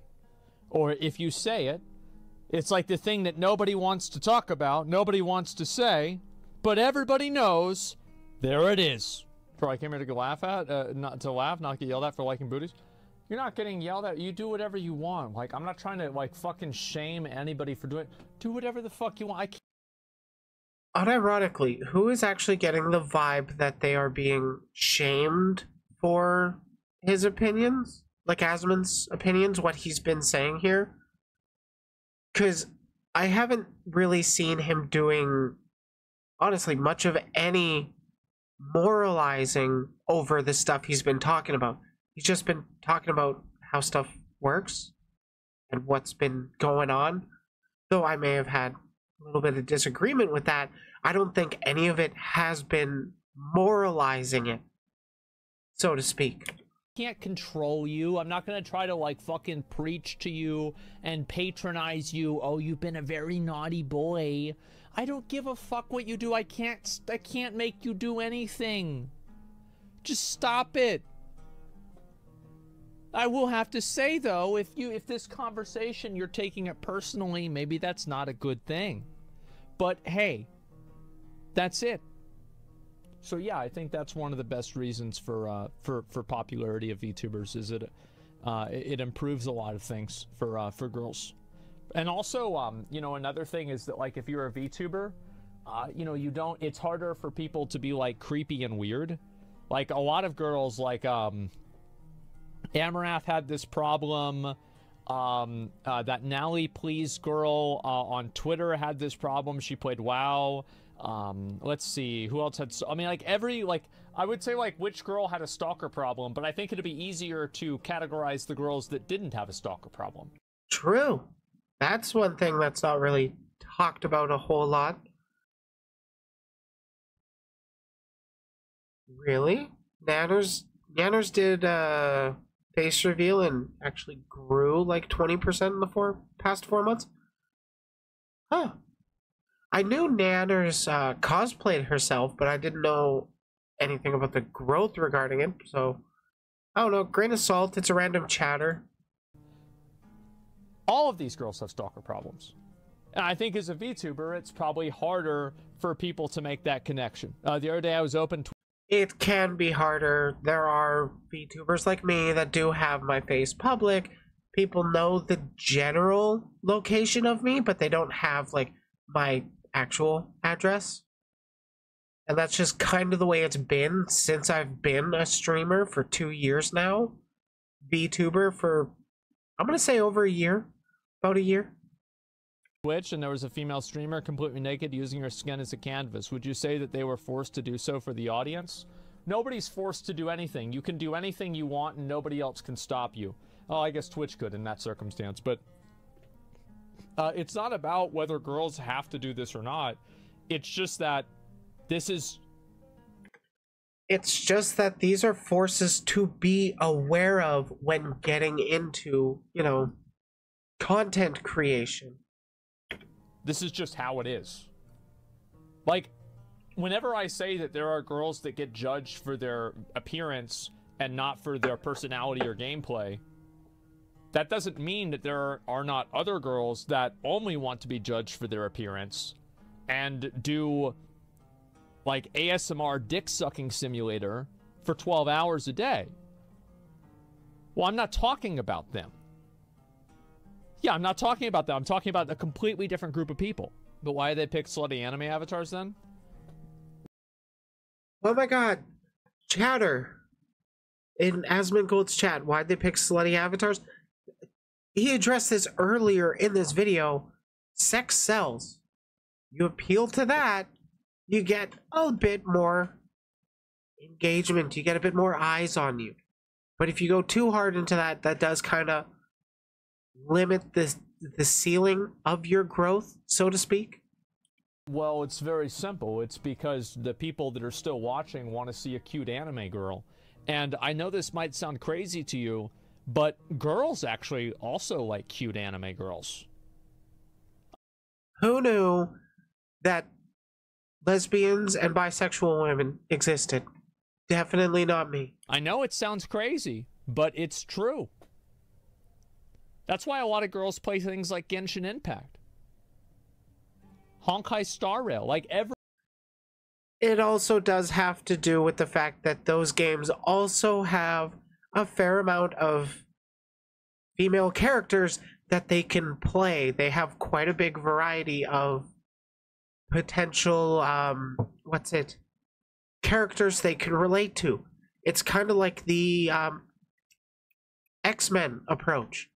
[SPEAKER 2] Or if you say it, it's like the thing that nobody wants to talk about, nobody wants to say, but everybody knows. There it is. For I came here to laugh at, not get yelled at for liking booties. You're not getting yelled at. You do whatever you want. Like, I'm not trying to like fucking shame anybody for doing it. Do whatever the fuck you want. I can't.
[SPEAKER 1] Unironically, who is actually getting the vibe that they are being shamed for his opinions? Like Asmon's opinions, what he's been saying here? Because I haven't really seen him doing, honestly, much of any moralizing over the stuff he's been talking about. He's just been talking about how stuff works and what's been going on. Though I may have had a little bit of disagreement with that, I don't think any of it has been moralizing it, so to speak.
[SPEAKER 2] Can't control you. I'm not gonna try to like fucking preach to you and patronize you. Oh, you've been a very naughty boy. I don't give a fuck what you do. I can't make you do anything. Just stop it. I will have to say though, if this conversation you're taking it personally, maybe that's not a good thing. But hey, that's it. So yeah, I think that's one of the best reasons for popularity of VTubers is it improves a lot of things for girls. And also, you know, another thing is that like if you're a VTuber, you know, it's harder for people to be like creepy and weird. Like a lot of girls, like Amarath had this problem. That Nally Please girl on Twitter had this problem. She played WoW. Let's see who else had. I mean, like I would say like which girl had a stalker problem, but I think it'd be easier to categorize the girls that didn't have a stalker problem.
[SPEAKER 1] True. That's one thing that's not really talked about a whole lot. Really? Nanners did face reveal and actually grew like 20% in the past 4 months? Huh. I knew Nanners cosplayed herself, but I didn't know anything about the growth regarding it, so I don't know, grain of salt, it's a random chatter.
[SPEAKER 2] All of these girls have stalker problems. And I think as a VTuber, it's probably harder for people to make that connection. The other day I was open to
[SPEAKER 1] it can be harder. There are VTubers like me that do have my face public. People know the general location of me, but they don't have like my actual address. And that's just kind of the way it's been since I've been a streamer for 2 years now. VTuber for, I'm gonna say over a year. About a year.
[SPEAKER 2] Twitch, and there was a female streamer completely naked using her skin as a canvas. Would you say that they were forced to do so for the audience? Nobody's forced to do anything. You can do anything you want and nobody else can stop you. Oh, I guess Twitch could in that circumstance, but it's not about whether girls have to do this or not. It's just that this is...
[SPEAKER 1] It's just that these are forces to be aware of when getting into, you know, content creation.
[SPEAKER 2] This is just how it is. Like, whenever I say that there are girls that get judged for their appearance and not for their personality or gameplay, that doesn't mean that there are not other girls that only want to be judged for their appearance and do, like, ASMR dick-sucking simulator for 12 hours a day. Well, I'm not talking about them. Yeah, I'm not talking about them. I'm talking about a completely different group of people. But why did they pick slutty anime avatars then?
[SPEAKER 1] Oh my god. Chatter. In Asmongold's chat, why'd they pick slutty avatars? He addressed this earlier in this video. Sex sells. You appeal to that, you get a bit more engagement. You get a bit more eyes on you. But if you go too hard into that, that does kind of limit the ceiling of your growth, so to speak.
[SPEAKER 2] Well, it's very simple. It's because the people that are still watching want to see a cute anime girl. And I know this might sound crazy to you, but girls actually also like cute anime girls.
[SPEAKER 1] Who knew that lesbians and bisexual women existed? Definitely not me.
[SPEAKER 2] I know it sounds crazy, but it's true. That's why a lot of girls play things like Genshin Impact, Honkai Star Rail, like every...
[SPEAKER 1] It also does have to do with the fact that those games also have a fair amount of female characters that they can play. They have quite a big variety of potential, characters they can relate to. It's kind of like the X-Men approach.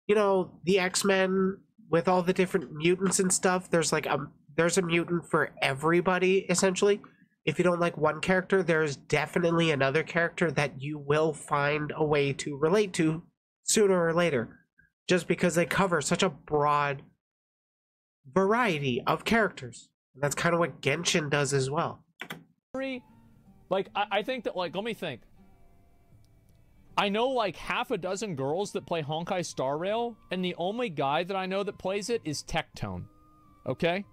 [SPEAKER 1] You know, the X-Men with all the different mutants and stuff, there's a mutant for everybody, essentially. If you don't like one character, there's definitely another character that you will find a way to relate to sooner or later, just because they cover such a broad variety of characters. And that's kind of what Genshin does as well.
[SPEAKER 2] Like, I think that, like, let me think. I know, like, half a dozen girls that play Honkai Star Rail, and the only guy that I know that plays it is Tectone. Okay?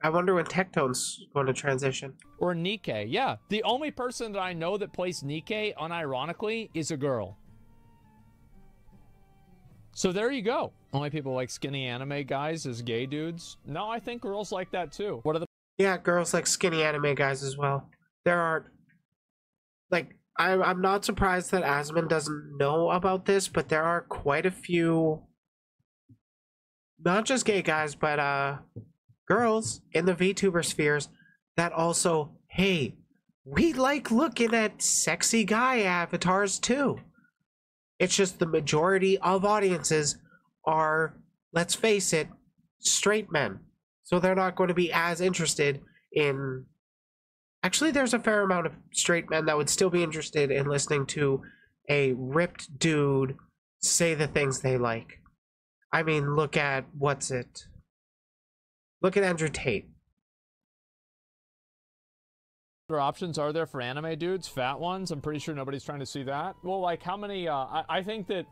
[SPEAKER 1] I wonder when Tectone's going to transition.
[SPEAKER 2] Or Nikkei. Yeah, the only person that I know that plays Nikkei, unironically, is a girl. So there you go. Only people like skinny anime guys as gay dudes? No, I think girls like that too. What are the...
[SPEAKER 1] Yeah, girls like skinny anime guys as well. There are... Like, I'm not surprised that Asmon doesn't know about this, but there are quite a few... Not just gay guys, but girls in the VTuber spheres that also, hey, we like looking at sexy guy avatars too. It's just the majority of audiences are, let's face it, straight men. So they're not going to be as interested in... Actually, there's a fair amount of straight men that would still be interested in listening to a ripped dude say the things they like. I mean, look at, Look at Andrew Tate.
[SPEAKER 2] What options are there for anime dudes? Fat ones? I'm pretty sure nobody's trying to see that. Well, like, how many, I think that...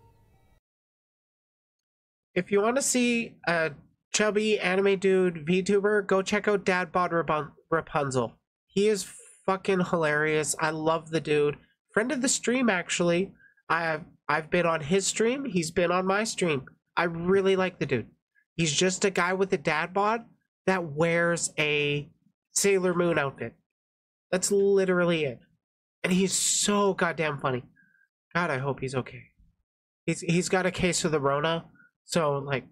[SPEAKER 1] If you want to see a chubby anime dude VTuber, go check out Dadbot Rapunzel. He is fucking hilarious. I love the dude. Friend of the stream, actually. I've been on his stream. He's been on my stream. I really like the dude. He's just a guy with a dad bod that wears a Sailor Moon outfit. That's literally it. And he's so goddamn funny. God, I hope he's okay. He's got a case of the Rona. So, like,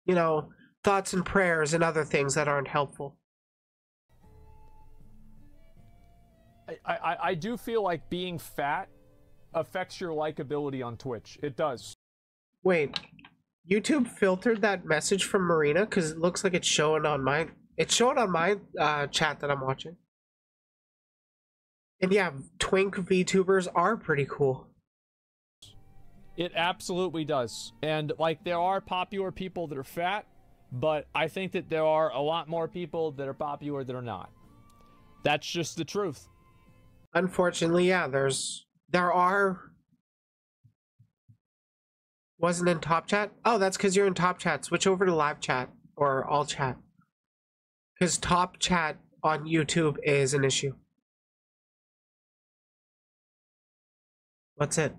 [SPEAKER 1] you know, thoughts and prayers and other things that aren't helpful.
[SPEAKER 2] I do feel like being fat affects your likability on Twitch. It does.
[SPEAKER 1] Wait, YouTube filtered that message from Marina because it looks like it's showing on my chat that I'm watching. And yeah, twink VTubers are pretty cool.
[SPEAKER 2] It absolutely does. And like, there are popular people that are fat, but I think that there are a lot more people that are popular that are not. That's just the truth.
[SPEAKER 1] Unfortunately, yeah, there are wasn't in top chat? Oh, that's because you're in top chat. Switch over to live chat or all chat. Because top chat on YouTube is an issue. What's it?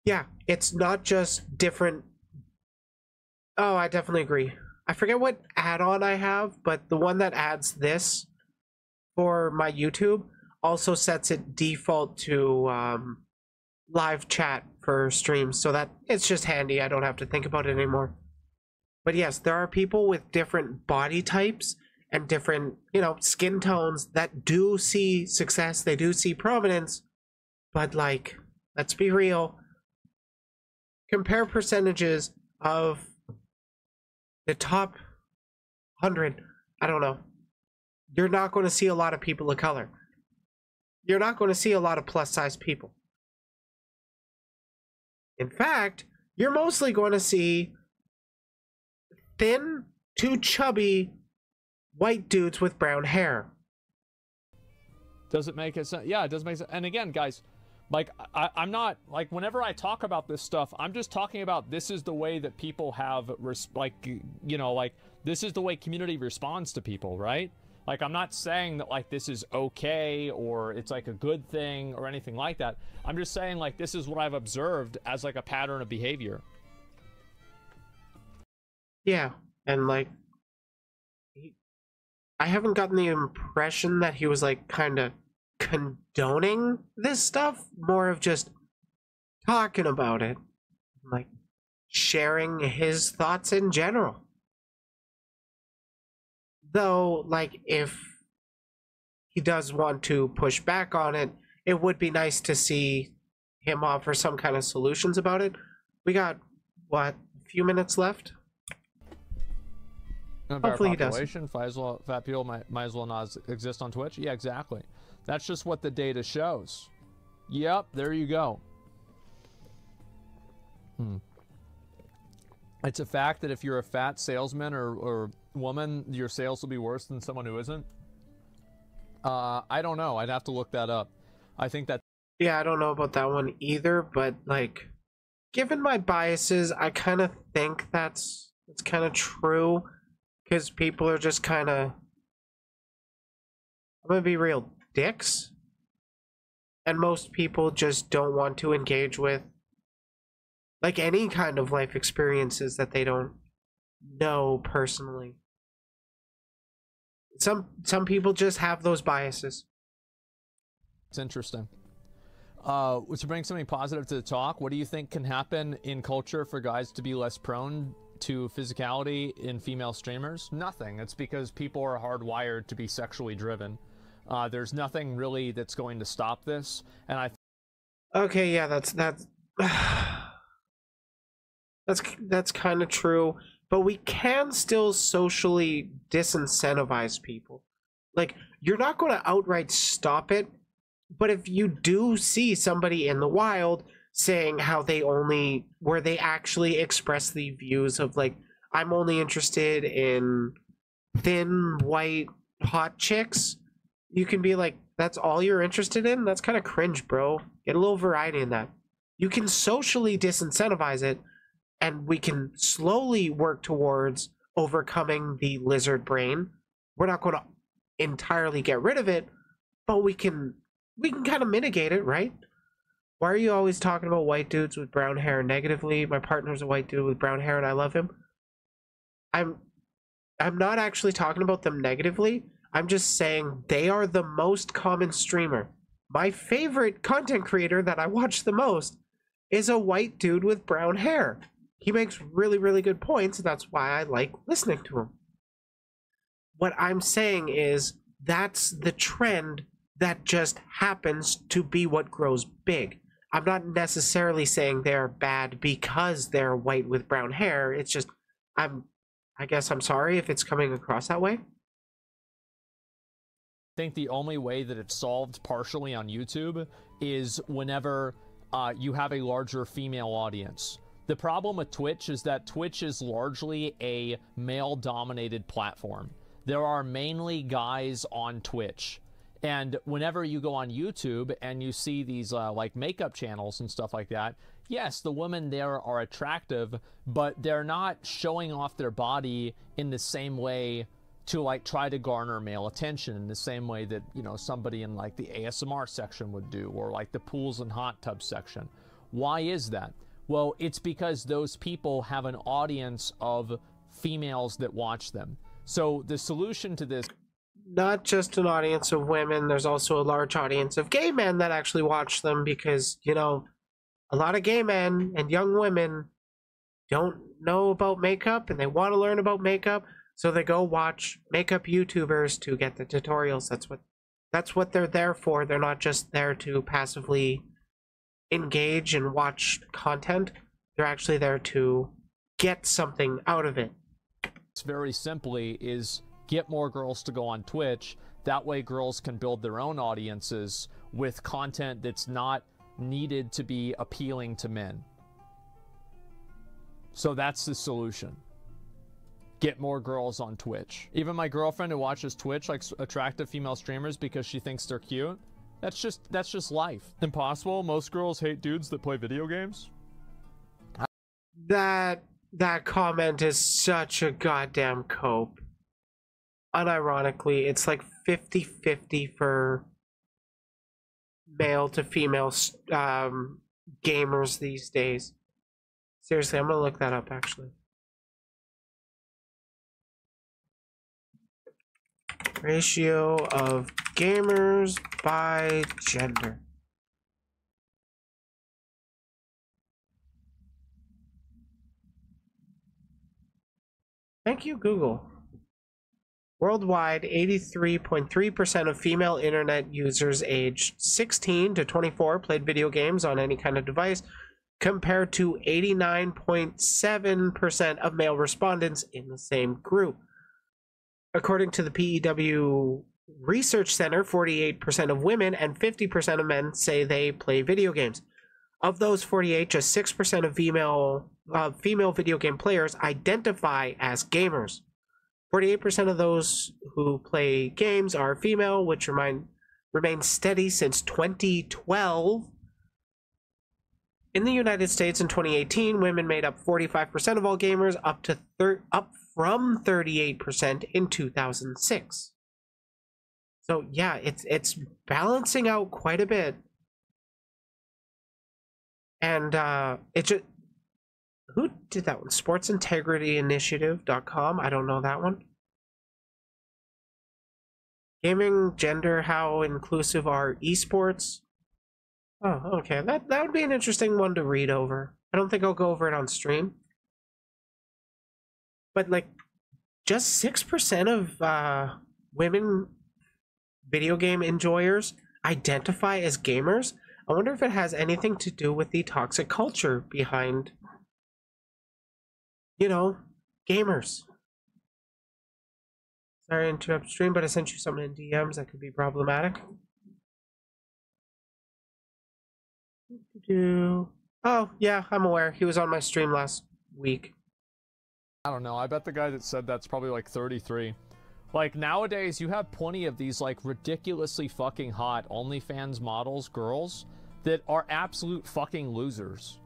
[SPEAKER 1] Yeah, it's not just different. Oh, I definitely agree. I forget what add-on I have, but the one that adds this for my YouTube also sets it default to live chat for streams, so that it's just handy. I don't have to think about it anymore. But yes, there are people with different body types and different, skin tones that do see success, they do see prominence, but like, let's be real. Compare percentages of the top 100, I don't know. You're not going to see a lot of people of color. You're not going to see a lot of plus-size people. In fact, you're mostly going to see thin to chubby white dudes with brown hair.
[SPEAKER 2] Does it make sense? Yeah, it does make sense. And again, guys, like, I'm not, like, whenever I talk about this stuff, I'm just talking about this is the way that people have, this is the way community responds to people, right? Like, I'm not saying that, like, this is okay or it's, like, a good thing or anything like that. I'm just saying, like, this is what I've observed as, like, a pattern of behavior.
[SPEAKER 1] Yeah, and, like, I haven't gotten the impression that he was, like, kind of condoning this stuff, more of just talking about it, like, sharing his thoughts in general. Though, like, if he does want to push back on it, it would be nice to see him offer some kind of solutions about it. We got, what, a few minutes left? Hopefully he does.
[SPEAKER 2] Fat people might as well not exist on Twitch. Yeah, exactly. That's just what the data shows. Yep, there you go. It's a fact that if you're a fat salesman or woman, your sales will be worse than someone who isn't. I don't know. I'd have to look that up. I think that.
[SPEAKER 1] Yeah, I don't know about that one either, but like, given my biases, I kind of think it's kind of true, because people are just kind of, I'm gonna be real, dicks, and most people just don't want to engage with, like, any kind of life experiences that they don't know personally. Some people just have those biases.
[SPEAKER 2] It's interesting. To bring something positive to the talk, what do you think can happen in culture for guys to be less prone to physicality in female streamers? Nothing. It's because people are hardwired to be sexually driven. There's nothing really that's going to stop this, and
[SPEAKER 1] okay, yeah, that's kind of true, but we can still socially disincentivize people. Like, you're not going to outright stop it, but if you do see somebody in the wild saying where they actually express the views of, like, I'm only interested in thin, white, hot chicks, you can be like, that's all you're interested in? That's kind of cringe, bro. Get a little variety in that. You can socially disincentivize it, and we can slowly work towards overcoming the lizard brain. We're not going to entirely get rid of it, but we can kind of mitigate it, right? Why are you always talking about white dudes with brown hair negatively? My partner's a white dude with brown hair and I love him. I'm not actually talking about them negatively. I'm just saying they are the most common streamer. My favorite content creator that I watch the most is a white dude with brown hair. He makes really, really good points, and that's why I like listening to him. What I'm saying is that's the trend that just happens to be what grows big. I'm not necessarily saying they're bad because they're white with brown hair. It's just, I guess I'm sorry if it's coming across that way.
[SPEAKER 2] I think the only way that it's solved partially on YouTube is whenever you have a larger female audience. The problem with Twitch is that Twitch is largely a male-dominated platform. There are mainly guys on Twitch. And whenever you go on YouTube and you see these like makeup channels and stuff like that, yes, the women there are attractive, but they're not showing off their body in the same way to like try to garner male attention in the same way that, you know, somebody in like the ASMR section would do, or like the pools and hot tub section. Why is that? Well, it's because those people have an audience of females that watch them. So the solution to this,
[SPEAKER 1] not just an audience of women, there's also a large audience of gay men that actually watch them, because, you know, a lot of gay men and young women don't know about makeup and they want to learn about makeup, so they go watch makeup YouTubers to get the tutorials. That's what they're there for. They're not just there to passively engage and watch content. They're actually there to get something out of it.
[SPEAKER 2] very simply, is get more girls to go on Twitch. That way girls can build their own audiences with content that's not needed to be appealing to men. So that's the solution. Get more girls on Twitch. Even my girlfriend who watches Twitch likes attractive female streamers because she thinks they're cute. That's just life. Impossible. Most girls hate dudes that play video games.
[SPEAKER 1] That comment is such a goddamn cope. Unironically, it's like 50-50 for male to female gamers these days. Seriously, I'm gonna look that up actually. Ratio of gamers by gender. Thank you, Google. Worldwide, 83.3% of female internet users aged 16 to 24 played video games on any kind of device, compared to 89.7% of male respondents in the same group. According to the PEW Research Center, 48% of women and 50% of men say they play video games. Of those 48, just 6% of female video game players identify as gamers. 48% of those who play games are female, which remains steady since 2012. In the United States in 2018, women made up 45% of all gamers, up from 38% in 2006. So yeah, it's balancing out quite a bit. And it just, who did that one? SportsIntegrityInitiative.com. I don't know that one. Gaming, gender, how inclusive are esports? Oh, okay. That would be an interesting one to read over. I don't think I'll go over it on stream. But like, just 6% of women video game enjoyers identify as gamers. I wonder if it has anything to do with the toxic culture behind, you know, gamers. Sorry to interrupt stream, but I sent you something in DMs that could be problematic. Oh, yeah, I'm aware. He was on my stream last week.
[SPEAKER 2] I don't know. I bet the guy that said that's probably like 33. Like, nowadays, you have plenty of these, like, ridiculously fucking hot OnlyFans models, girls, that are absolute fucking losers.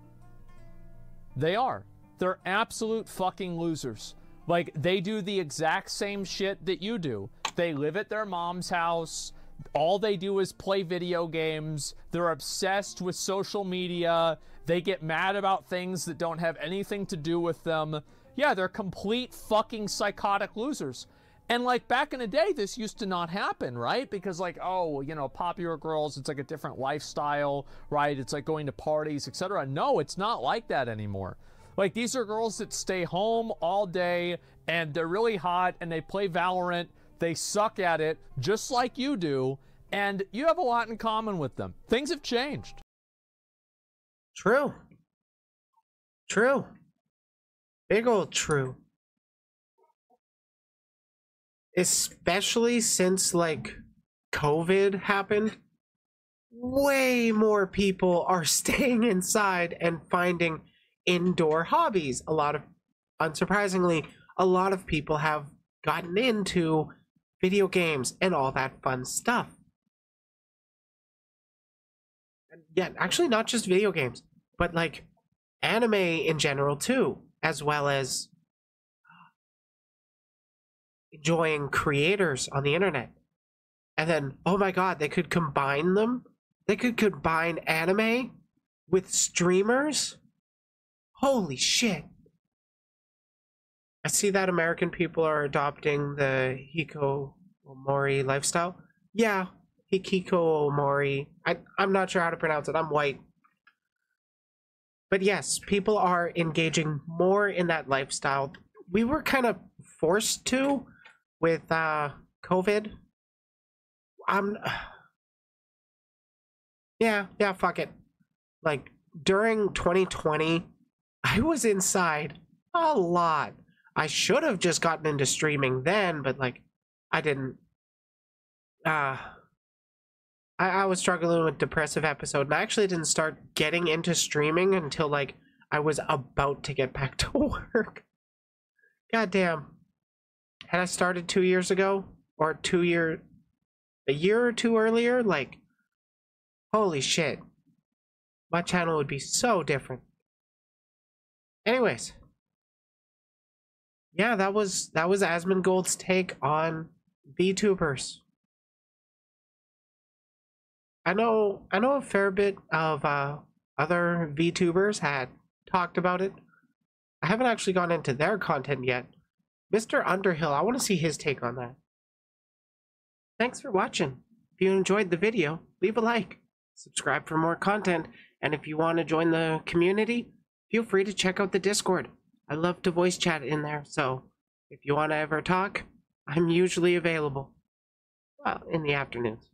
[SPEAKER 2] They are. They're absolute fucking losers. Like, they do the exact same shit that you do. They live at their mom's house. All they do is play video games. They're obsessed with social media. They get mad about things that don't have anything to do with them. Yeah, they're complete fucking psychotic losers. And like back in the day, this used to not happen, right? Because like, oh, you know, popular girls, it's like a different lifestyle, right? It's like going to parties, etc. No, it's not like that anymore. Like, these are girls that stay home all day and they're really hot and they play Valorant. They suck at it just like you do. And you have a lot in common with them. Things have changed.
[SPEAKER 1] True. True. Big old true. Especially since, like, COVID happened, way more people are staying inside and finding indoor hobbies. Unsurprisingly, a lot of people have gotten into video games and all that fun stuff. And yeah, actually not just video games. but like anime in general too, as well as enjoying creators on the internet. And then, oh my god, they could combine them. They could combine anime with streamers. Holy shit. I see that American people are adopting the hikikomori lifestyle. Yeah, hikikomori. I'm not sure how to pronounce it. I'm white. But yes, people are engaging more in that lifestyle. We were kind of forced to with COVID. Yeah, fuck it. Like during 2020, I was inside a lot. I should have just gotten into streaming then, but like I didn't. I was struggling with depressive episode, and I actually didn't start getting into streaming until like I was about to get back to work. God damn. Had I started 2 years ago, or a year or two earlier, like, holy shit. My channel would be so different. Anyways. Yeah, that was Asmongold's take on Vtubers. I know a fair bit of other Vtubers had talked about it. I haven't actually gone into their content yet. Mr. Underhill, I want to see his take on that. Thanks for watching. If you enjoyed the video, leave a like, subscribe for more content, and if you want to join the community, feel free to check out the Discord. I love to voice chat in there, so if you want to ever talk, I'm usually available. Well, in the afternoons.